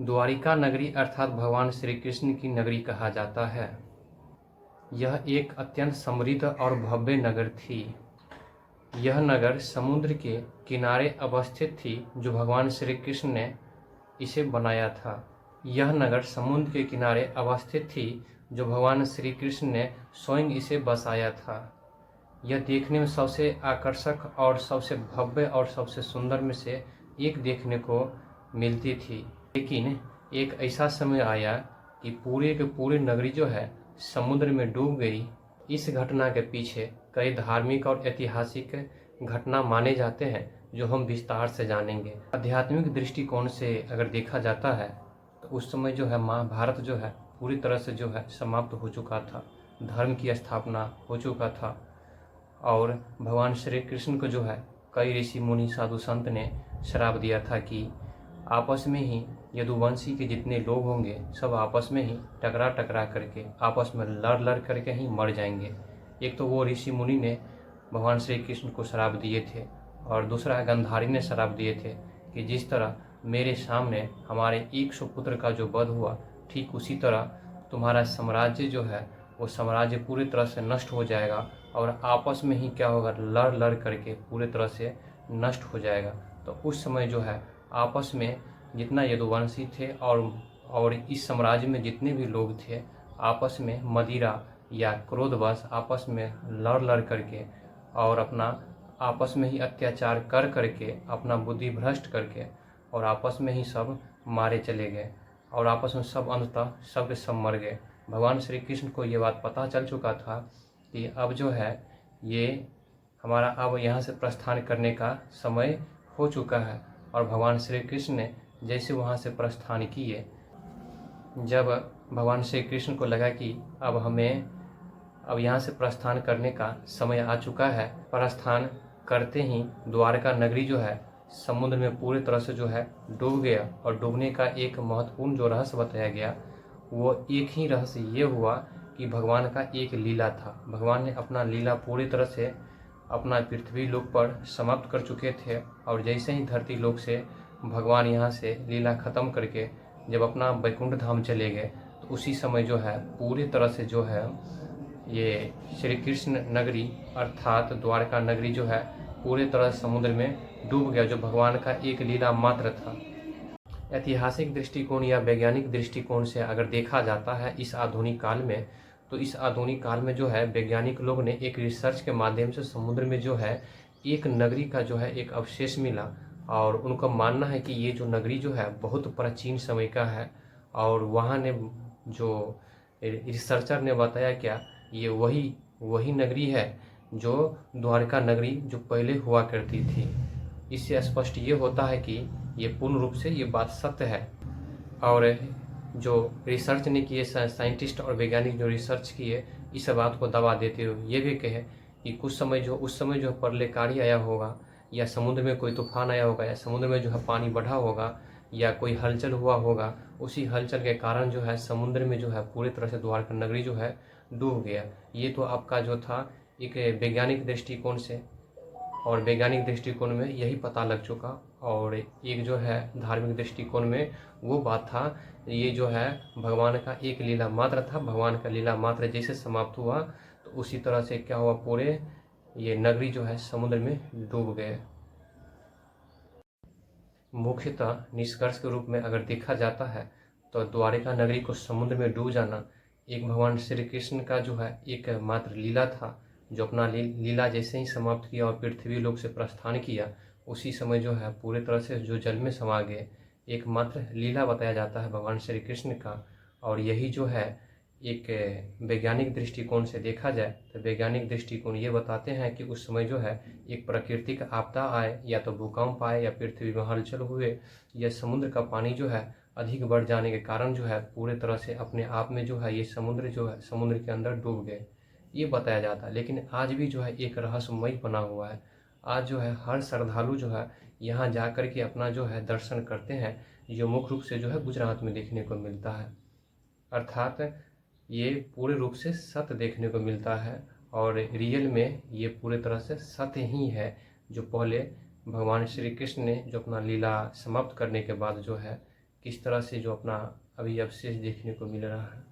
द्वारिका नगरी अर्थात भगवान श्री कृष्ण की नगरी कहा जाता है। यह एक अत्यंत समृद्ध और भव्य नगर थी। यह नगर समुद्र के किनारे अवस्थित थी जो भगवान श्री कृष्ण ने इसे बनाया था। यह नगर समुद्र के किनारे अवस्थित थी जो भगवान श्री कृष्ण ने स्वयं इसे बसाया था। यह देखने में सबसे आकर्षक और सबसे भव्य और सबसे सुंदर में से एक देखने को मिलती थी। लेकिन एक ऐसा समय आया कि पूरे के पूरे नगरी जो है समुद्र में डूब गई। इस घटना के पीछे कई धार्मिक और ऐतिहासिक घटना माने जाते हैं जो हम विस्तार से जानेंगे। आध्यात्मिक दृष्टिकोण से अगर देखा जाता है तो उस समय जो है महाभारत जो है पूरी तरह से जो है समाप्त हो चुका था। धर्म की स्थापना हो चुका था और भगवान श्री कृष्ण को जो है कई ऋषि मुनि साधु संत ने श्राप दिया था कि आपस में ही यदुवंशी के जितने लोग होंगे सब आपस में ही टकरा करके आपस में लड़ करके ही मर जाएंगे। एक तो वो ऋषि मुनि ने भगवान श्री कृष्ण को श्राप दिए थे और दूसरा गंधारी ने श्राप दिए थे कि जिस तरह मेरे सामने हमारे 100 पुत्र का जो वध हुआ ठीक उसी तरह तुम्हारा साम्राज्य जो है वो साम्राज्य पूरी तरह से नष्ट हो जाएगा और आपस में ही क्या होगा लड़ करके पूरी तरह से नष्ट हो जाएगा। तो उस समय जो है आपस में जितना यदुवंशी थे और इस साम्राज्य में जितने भी लोग थे आपस में मदिरा या क्रोधवश आपस में लड़ करके और अपना आपस में ही अत्याचार करके अपना बुद्धि भ्रष्ट करके और आपस में ही सब मारे चले गए और आपस में सब अंततः सब के सब मर गए। भगवान श्री कृष्ण को ये बात पता चल चुका था कि अब जो है ये हमारा अब यहाँ से प्रस्थान करने का समय हो चुका है। और भगवान श्री कृष्ण ने जैसे वहाँ से प्रस्थान किए, जब भगवान श्री कृष्ण को लगा कि अब यहाँ से प्रस्थान करने का समय आ चुका है, प्रस्थान करते ही द्वारका नगरी जो है समुद्र में पूरी तरह से जो है डूब गया। और डूबने का एक महत्वपूर्ण जो रहस्य बताया गया वो एक ही रहस्य ये हुआ कि भगवान का एक लीला था। भगवान ने अपना लीला पूरी तरह से अपना पृथ्वी लोक पर समाप्त कर चुके थे और जैसे ही धरती लोक से भगवान यहाँ से लीला खत्म करके जब अपना वैकुंठ धाम चले गए तो उसी समय जो है पूरी तरह से जो है ये श्री कृष्ण नगरी अर्थात द्वारका नगरी जो है पूरी तरह समुद्र में डूब गया, जो भगवान का एक लीला मात्र था। ऐतिहासिक दृष्टिकोण या वैज्ञानिक दृष्टिकोण से अगर देखा जाता है इस आधुनिक काल में, तो इस आधुनिक काल में जो है वैज्ञानिक लोग ने एक रिसर्च के माध्यम से समुद्र में जो है एक नगरी का जो है एक अवशेष मिला और उनका मानना है कि ये जो नगरी जो है बहुत प्राचीन समय का है। और वहाँ ने जो रिसर्चर ने बताया क्या ये वही नगरी है जो द्वारका नगरी जो पहले हुआ करती थी। इससे स्पष्ट ये होता है कि ये पूर्ण रूप से ये बात सत्य है। और जो रिसर्च ने किए साइंटिस्ट और वैज्ञानिक जो रिसर्च किए इस बात को दबा देते हुए ये भी कहे कि उस समय जो प्रलयकारी आया होगा या समुद्र में कोई तूफान आया होगा या समुद्र में जो है पानी बढ़ा होगा या कोई हलचल हुआ होगा, उसी हलचल के कारण जो है समुद्र में जो है पूरी तरह से द्वारका नगरी जो है डूब गया। ये तो आपका जो था एक वैज्ञानिक दृष्टिकोण से, और वैज्ञानिक दृष्टिकोण में यही पता लग चुका। और एक जो है धार्मिक दृष्टिकोण में वो बात था ये जो है भगवान का एक लीला मात्र था। भगवान का लीला मात्र जैसे समाप्त हुआ तो उसी तरह से क्या हुआ पूरे ये नगरी जो है समुद्र में डूब गए। मुख्यतः निष्कर्ष के रूप में अगर देखा जाता है तो द्वारिका नगरी को समुद्र में डूब जाना एक भगवान श्री कृष्ण का जो है एक मात्र लीला था, जो अपना लीला जैसे ही समाप्त किया और पृथ्वी लोक से प्रस्थान किया उसी समय जो है पूरी तरह से जो जल में समा गए। एक मात्र लीला बताया जाता है भगवान श्री कृष्ण का। और यही जो है एक वैज्ञानिक दृष्टिकोण से देखा जाए तो वैज्ञानिक दृष्टिकोण ये बताते हैं कि उस समय जो है एक प्राकृतिक आपदा आए या तो भूकंप आए या पृथ्वी में हलचल हुए या समुद्र का पानी जो है अधिक बढ़ जाने के कारण जो है पूरे तरह से अपने आप में जो है ये समुद्र जो है समुद्र के अंदर डूब गए, ये बताया जाता है। लेकिन आज भी जो है एक रहस्यमय बना हुआ है। आज जो है हर श्रद्धालु जो है यहाँ जा कर के अपना जो है दर्शन करते हैं, जो मुख्य रूप से जो है गुजरात में देखने को मिलता है। अर्थात ये पूरे रूप से सत्य देखने को मिलता है और रियल में ये पूरे तरह से सत्य ही है। जो पहले भगवान श्री कृष्ण ने जो अपना लीला समाप्त करने के बाद जो है किस तरह से जो अपना अभी अवशेष देखने को मिल रहा है।